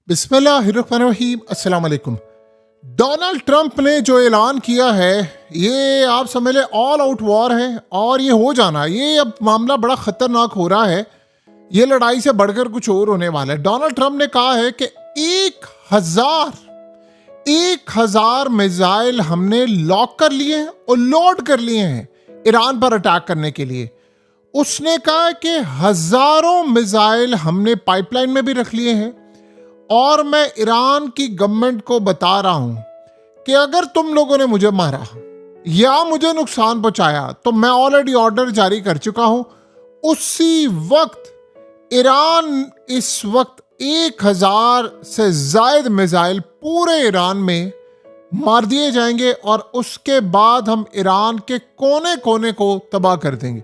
बिस्मिल्लाहिर्रहमानिर्रहीम। अस्सलाम वालेकुम। डोनाल्ड ट्रंप ने जो ऐलान किया है ये आप समझ लें ऑल आउट वॉर है और ये हो जाना, ये अब मामला बड़ा खतरनाक हो रहा है। ये लड़ाई से बढ़कर कुछ और होने वाला है। डोनाल्ड ट्रंप ने कहा है कि 1000 मिसाइल हमने लॉक कर लिए हैं और लोड कर लिए हैं ईरान पर अटैक करने के लिए। उसने कहा कि हजारों मिसाइल हमने पाइपलाइन में भी रख लिए हैं और मैं ईरान की गवर्नमेंट को बता रहा हूं कि अगर तुम लोगों ने मुझे मारा या मुझे नुकसान पहुंचाया तो मैं ऑलरेडी ऑर्डर जारी कर चुका हूं। उसी वक्त ईरान इस वक्त 1000 से ज्यादा मिसाइल पूरे ईरान में मार दिए जाएंगे और उसके बाद हम ईरान के कोने कोने को तबाह कर देंगे।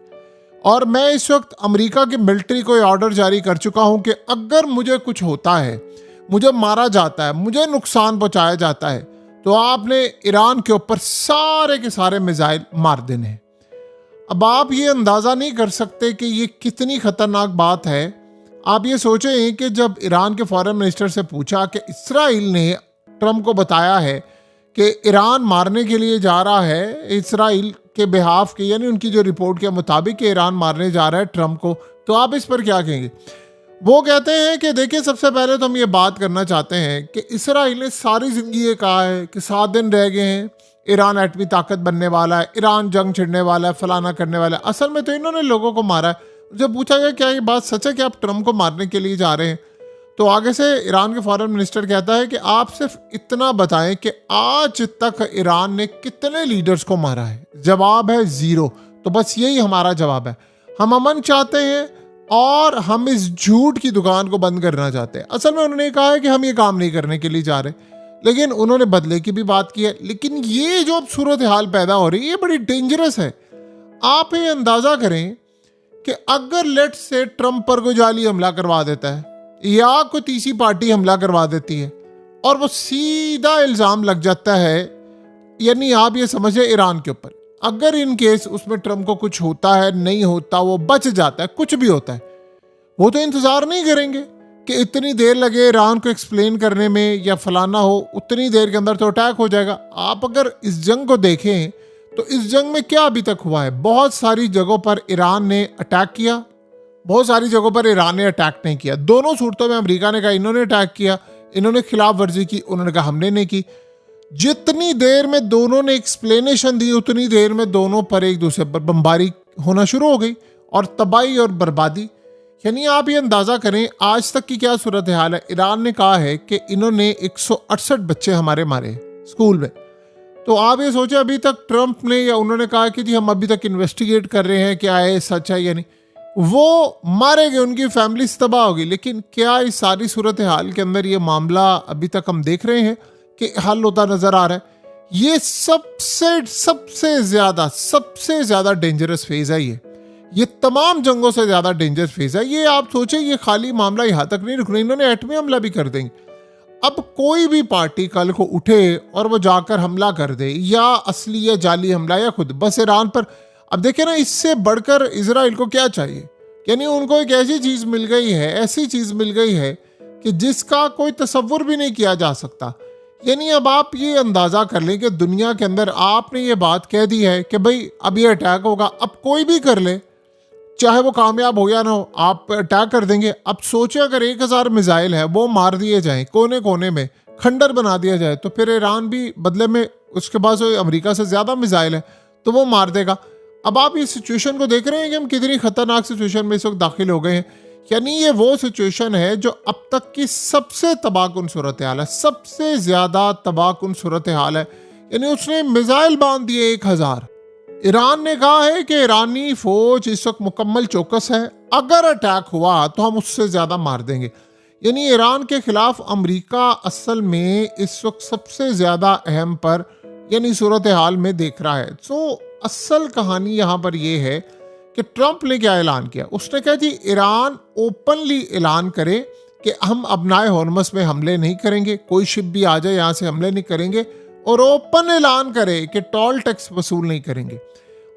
और मैं इस वक्त अमेरिका की मिलिट्री को ऑर्डर जारी कर चुका हूं कि अगर मुझे कुछ होता है, मुझे मारा जाता है, मुझे नुकसान पहुंचाया जाता है, तो आपने ईरान के ऊपर सारे के सारे मिसाइल मार देने हैं। अब आप ये अंदाज़ा नहीं कर सकते कि ये कितनी खतरनाक बात है। आप ये सोचें कि जब ईरान के फॉरेन मिनिस्टर से पूछा कि इसराइल ने ट्रंप को बताया है कि ईरान मारने के लिए जा रहा है, इसराइल के बिहाफ के, यानी उनकी जो रिपोर्ट के मुताबिक ईरान मारने जा रहा है ट्रंप को, तो आप इस पर क्या कहेंगे? वो कहते हैं कि देखिए, सबसे पहले तो हम ये बात करना चाहते हैं कि इसराइल ने सारी जिंदगी ये कहा है कि 7 दिन रह गए हैं, ईरान एटमी ताकत बनने वाला है, ईरान जंग छिड़ने वाला है, फलाना करने वाला है। असल में तो इन्होंने लोगों को मारा है। जब पूछा गया क्या ये बात सच है कि आप ट्रंप को मारने के लिए जा रहे हैं, तो आगे से ईरान के फॉरेन मिनिस्टर कहता है कि आप सिर्फ इतना बताएं कि आज तक ईरान ने कितने लीडर्स को मारा है। जवाब है 0। तो बस यही हमारा जवाब है। हम अमन चाहते हैं और हम इस झूठ की दुकान को बंद करना चाहते हैं। असल में उन्होंने कहा है कि हम ये काम नहीं करने के लिए जा रहे, लेकिन उन्होंने बदले की भी बात की है। लेकिन ये जो अब सूरत हाल पैदा हो रही है ये बड़ी डेंजरस है। आप ये अंदाजा करें कि अगर लेट से ट्रंप पर कोई जाली हमला करवा देता है या कोई तीसरी पार्टी हमला करवा देती है और वो सीधा इल्ज़ाम लग जाता है, यानी आप ये समझे ईरान के ऊपर, अगर इन केस उसमें ट्रंप को कुछ होता है, नहीं होता, वो बच जाता है, कुछ भी होता है, वो तो इंतजार नहीं करेंगे कि इतनी देर लगे ईरान को एक्सप्लेन करने में या फलाना हो, उतनी देर के अंदर तो अटैक हो जाएगा। आप अगर इस जंग को देखें तो इस जंग में क्या अभी तक हुआ है? बहुत सारी जगहों पर ईरान ने अटैक किया, बहुत सारी जगहों पर ईरान ने अटैक नहीं किया। दोनों सूरतों में अमेरिका ने कहा इन्होंने अटैक किया, इन्होंने खिलाफ वर्जी की, उन्होंने कहा हमने नहीं की। जितनी देर में दोनों ने एक्सप्लेनेशन दी उतनी देर में दोनों पर एक दूसरे पर बमबारी होना शुरू हो गई और तबाही और बर्बादी। यानी आप ये अंदाज़ा करें आज तक की क्या सूरत हाल है। ईरान ने कहा है कि इन्होंने 168 बच्चे हमारे मारे स्कूल में। तो आप ये सोचे अभी तक ट्रंप ने या उन्होंने कहा कि जी हम अभी तक इन्वेस्टिगेट कर रहे हैं क्या है सच है या नहीं, वो मारे गए, उनकी फैमिली तबाह होगी। लेकिन क्या इस सारी सूरत हाल के अंदर ये मामला अभी तक हम देख रहे हैं कि हल होता नजर आ रहा है? ये सबसे ज्यादा डेंजरस फेज है। ये तमाम जंगों से ज्यादा डेंजरस फेज है। ये आप सोचे ये खाली मामला यहाँ तक नहीं रुकना, इन्होंने एटमी हमला भी कर देंगे। अब कोई भी पार्टी कल को उठे और वो जाकर हमला कर दे, या असली या जाली हमला या खुद बस ईरान पर। अब देखें ना, इससे बढ़कर इजराइल को क्या चाहिए? यानी उनको एक ऐसी चीज मिल गई है कि जिसका कोई तसव्वुर भी नहीं किया जा सकता। यानी अब आप ये अंदाजा कर लें कि दुनिया के अंदर आपने ये बात कह दी है कि भाई अब ये अटैक होगा, अब कोई भी कर ले, चाहे वो कामयाब हो या ना हो, आप अटैक कर देंगे। अब सोचे अगर 1000 मिसाइल है वो मार दिए जाएं, कोने कोने में खंडर बना दिया जाए, तो फिर ईरान भी बदले में, उसके पास अमेरिका से ज्यादा मिसाइल है तो वो मार देगा। अब आप इस सिचुएशन को देख रहे हैं कि हम कितनी खतरनाक सिचुएशन में इस वक्त दाखिल हो गए हैं। यानी ये वो सिचुएशन है जो अब तक की सबसे तबाहकुन सूरत हाल है, सबसे ज्यादा तबाहकुन सूरत हाल है। यानी उसने मिसाइल बांध दिए 1000। ईरान ने कहा है कि ईरानी फौज इस वक्त मुकम्मल चौकस है, अगर अटैक हुआ तो हम उससे ज्यादा मार देंगे। यानी ईरान के खिलाफ अमेरिका असल में इस वक्त सबसे ज्यादा अहम पर यानी सूरत हाल में देख रहा है। तो असल कहानी यहाँ पर यह है कि ट्रंप ने क्या ऐलान किया। उसने कहा जी ईरान ओपनली ऐलान करे कि हम अपनाए हॉर्मस में हमले नहीं करेंगे, कोई शिप भी आ जाए यहाँ से हमले नहीं करेंगे, और ओपन ऐलान करे कि टोल टैक्स वसूल नहीं करेंगे।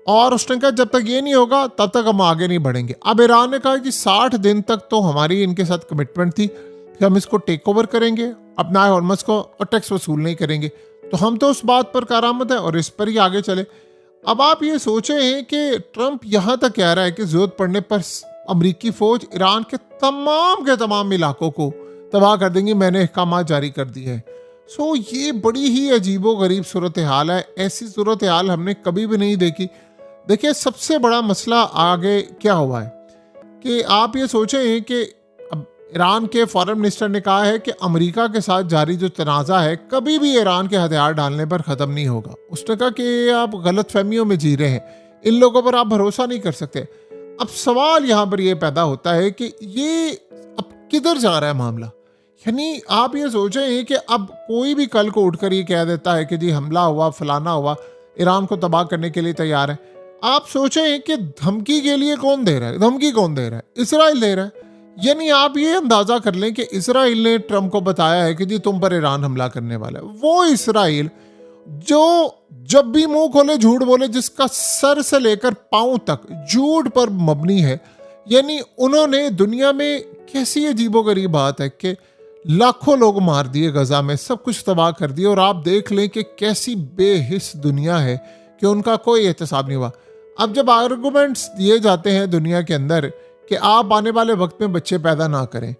और उसने कहा जब तक ये नहीं होगा तब तक हम आगे नहीं बढ़ेंगे। अब ईरान ने कहा कि 60 दिन तक तो हमारी इनके साथ कमिटमेंट थी, कि हम इसको टेक ओवर करेंगे, अपना हॉर्मस को, और टैक्स वसूल नहीं करेंगे। तो हम तो उस बात पर कारामद है और इस पर ही आगे चले। अब आप ये सोचें कि ट्रंप यहाँ तक कह रहा है कि जरूरत पड़ने पर अमेरिकी फौज ईरान के तमाम इलाकों को तबाह कर देंगी, मैंने अहकाम जारी कर दिए हैं। सो ये बड़ी ही अजीबो गरीब सूरत हाल है। ऐसी सूरत हाल हमने कभी भी नहीं देखी। देखिए, सबसे बड़ा मसला आगे क्या हुआ है कि आप ये सोचें कि अब ईरान के फॉरेन मिनिस्टर ने कहा है कि अमेरिका के साथ जारी जो तनाज़ा है कभी भी ईरान के हथियार डालने पर ख़त्म नहीं होगा। उसने कहा कि आप गलत फहमियों में जी रहे हैं, इन लोगों पर आप भरोसा नहीं कर सकते। अब सवाल यहाँ पर यह पैदा होता है कि ये अब किधर जा रहा है मामला। यानी आप ये सोचें कि अब कोई भी कल को उठकर ये कह देता है कि जी हमला हुआ, फलाना हुआ, ईरान को तबाह करने के लिए तैयार है। आप सोचें कि धमकी के लिए कौन दे रहा है? धमकी कौन दे रहा है? इजराइल दे रहा है। यानी आप ये अंदाजा कर लें कि इजराइल ने ट्रंप को बताया है कि जी तुम पर ईरान हमला करने वाला है। वो इजराइल जो जब भी मुंह खोले झूठ बोले, जिसका सर से लेकर पांव तक झूठ पर मबनी है। यानी उन्होंने दुनिया में, कैसी अजीबोगरीब बात है कि लाखों लोग मार दिए गजा में, सब कुछ तबाह कर दिया, और आप देख लें कि कैसी बेहिस दुनिया है कि उनका कोई एहतसाब नहीं हुआ। अब जब आर्गूमेंट्स दिए जाते हैं दुनिया के अंदर कि आप आने वाले वक्त में बच्चे पैदा ना करें,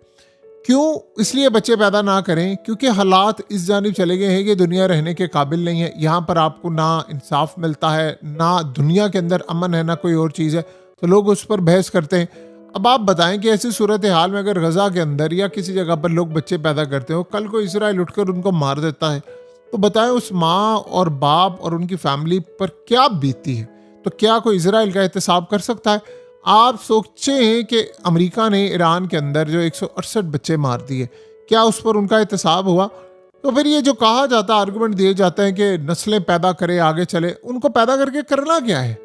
क्यों? इसलिए बच्चे पैदा ना करें क्योंकि हालात इस जानिब चले गए हैं कि दुनिया रहने के काबिल नहीं है। यहाँ पर आपको ना इंसाफ मिलता है, ना दुनिया के अंदर अमन है, ना कोई और चीज़ है, तो लोग उस पर बहस करते हैं। अब आप बताएं कि ऐसी सूरत हाल में अगर गजा के अंदर या किसी जगह पर लोग बच्चे पैदा करते हो, कल को इजराइल उठकर उनको मार देता है, तो बताएं उस माँ और बाप और उनकी फैमिली पर क्या बीतती है। तो क्या कोई इजराइल का एहतसाब कर सकता है? आप सोचें कि अमेरिका ने ईरान के अंदर जो 168 बच्चे मार दिए, क्या उस पर उनका एहतसाब हुआ? तो फिर ये जो कहा जाता है, आर्गूमेंट दिए जाते हैं कि नस्लें पैदा करे, आगे चले, उनको पैदा करके करना क्या है?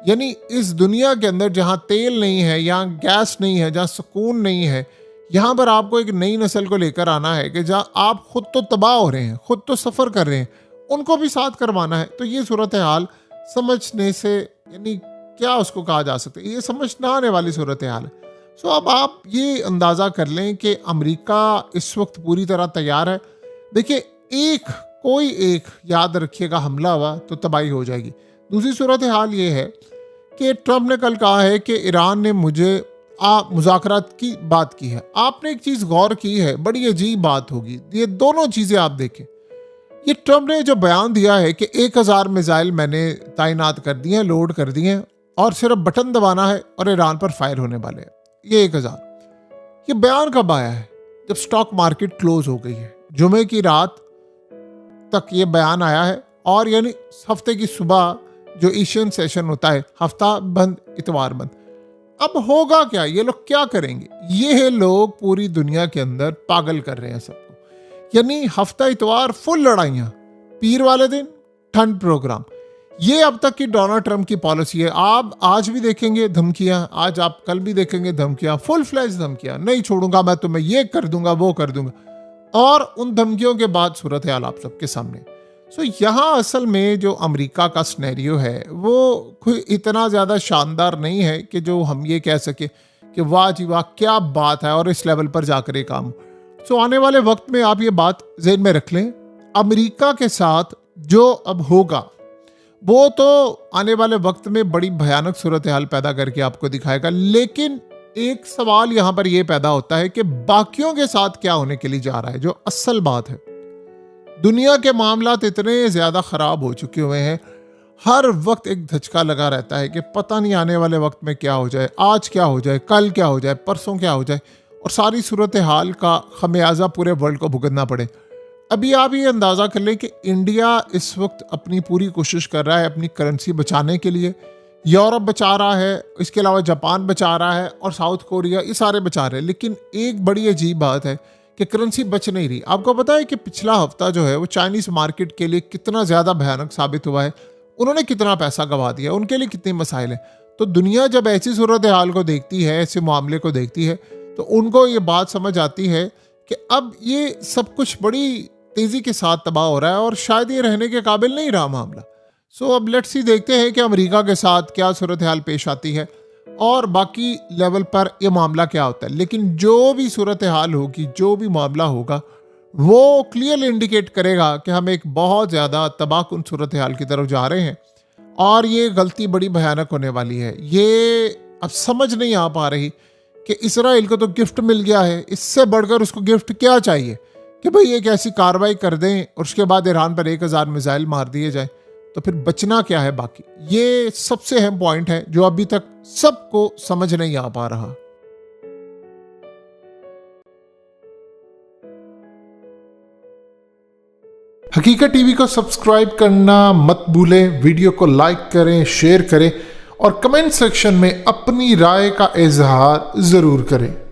यानी इस दुनिया के अंदर जहाँ तेल नहीं है, यहाँ गैस नहीं है, जहाँ सुकून नहीं है, यहाँ पर आपको एक नई नस्ल को लेकर आना है कि जहाँ आप खुद तो तबाह हो रहे हैं, खुद तो सफ़र कर रहे हैं, उनको भी साथ करवाना है। तो ये सूरत हाल समझने से, यानी क्या उसको कहा जा सकता है, ये समझ ना आने वाली सूरत हाल है। सो अब आप ये अंदाज़ा कर लें कि अमेरिका इस वक्त पूरी तरह तैयार है। देखिए, कोई एक याद रखिएगा हमला हुआ तो तबाही हो जाएगी। दूसरी सूरत हाल ये है कि ट्रंप ने कल कहा है कि ईरान ने मुझे मुज़ाकरात की बात की है। आपने एक चीज़ गौर की है, बड़ी अजीब बात होगी, ये दोनों चीज़ें आप देखें। ये ट्रंप ने जो बयान दिया है कि 1000 मिसाइल मैंने तैनात कर दिए हैं, लोड कर दिए हैं, और सिर्फ बटन दबाना है और ईरान पर फायर होने वाले हैं। ये 1000, ये बयान कब आया है? जब स्टॉक मार्केट क्लोज हो गई है, जुमे की रात तक ये बयान आया है। और यानी हफ्ते की सुबह जो एशियन सेशन होता है, हफ्ता बंद, इतवार बंद। अब होगा क्या? ये लोग क्या करेंगे? ये लोग पूरी दुनिया के अंदर पागल कर रहे हैं सबको। यानी हफ्ता इतवार फुल लड़ाइयाँ, पीर वाले दिन ठंड प्रोग्राम। ये अब तक की डोनाल्ड ट्रंप की पॉलिसी है। आप आज भी देखेंगे धमकियां, आज आप कल भी देखेंगे धमकियां, फुल फ्लैश धमकियां, नहीं छोड़ूंगा मैं तुम्हें, ये कर दूंगा, वो कर दूंगा। और उन धमकियों के बाद सूरत हाल आप सबके सामने। सो यहाँ असल में जो अमेरिका का सिनेरियो है वो कोई इतना ज़्यादा शानदार नहीं है कि जो हम ये कह सके कि वाह जी वाह क्या बात है और इस लेवल पर जाकर ये काम। सो आने वाले वक्त में आप ये बात ज़हन में रख लें, अमेरिका के साथ जो अब होगा वो तो आने वाले वक्त में बड़ी भयानक सूरत हाल पैदा करके आपको दिखाएगा। लेकिन एक सवाल यहाँ पर यह पैदा होता है कि बाकियों के साथ क्या होने के लिए जा रहा है, जो असल बात है। दुनिया के मामलात इतने ज़्यादा ख़राब हो चुके हुए हैं, हर वक्त एक धचका लगा रहता है कि पता नहीं आने वाले वक्त में क्या हो जाए, आज क्या हो जाए, कल क्या हो जाए, परसों क्या हो जाए, और सारी सूरत हाल का खमियाजा पूरे वर्ल्ड को भुगतना पड़े। अभी आप ये अंदाज़ा कर लें कि इंडिया इस वक्त अपनी पूरी कोशिश कर रहा है अपनी करेंसी बचाने के लिए। यूरोप बचा रहा है, इसके अलावा जापान बचा रहा है, और साउथ कोरिया, ये सारे बचा रहे हैं। लेकिन एक बड़ी अजीब बात है कि करेंसी बच नहीं रही। आपको पता है कि पिछला हफ्ता जो है वो चाइनीज़ मार्केट के लिए कितना ज़्यादा भयानक साबित हुआ है। उन्होंने कितना पैसा गंवा दिया, उनके लिए कितने मसाइल हैं। तो दुनिया जब ऐसी सूरत हाल को देखती है, ऐसे मामले को देखती है, तो उनको ये बात समझ आती है कि अब ये सब कुछ बड़ी तेज़ी के साथ तबाह हो रहा है और शायद ये रहने के काबिल नहीं रहा मामला। सो अब लेट्स सी देखते हैं कि अमेरिका के साथ क्या सूरत हाल पेश आती है। और बाकी लेवल पर ये मामला क्या होता है। लेकिन जो भी सूरत हाल होगी, जो भी मामला होगा, वो क्लियरली इंडिकेट करेगा कि हम एक बहुत ज़्यादा तबाहकुन सूरत हाल की तरफ जा रहे हैं और ये गलती बड़ी भयानक होने वाली है। ये अब समझ नहीं आ पा रही कि इसराइल को तो गिफ्ट मिल गया है, इससे बढ़कर उसको गिफ्ट क्या चाहिए कि भाई एक ऐसी कार्रवाई कर दें और उसके बाद ईरान पर 1000 मिसाइल मार दिए जाए, तो फिर बचना क्या है बाकी। ये सबसे अहम पॉइंट है जो अभी तक सबको समझ नहीं आ पा रहा। हकीकत टीवी को सब्सक्राइब करना मत भूलें, वीडियो को लाइक करें, शेयर करें और कमेंट सेक्शन में अपनी राय का इजहार जरूर करें।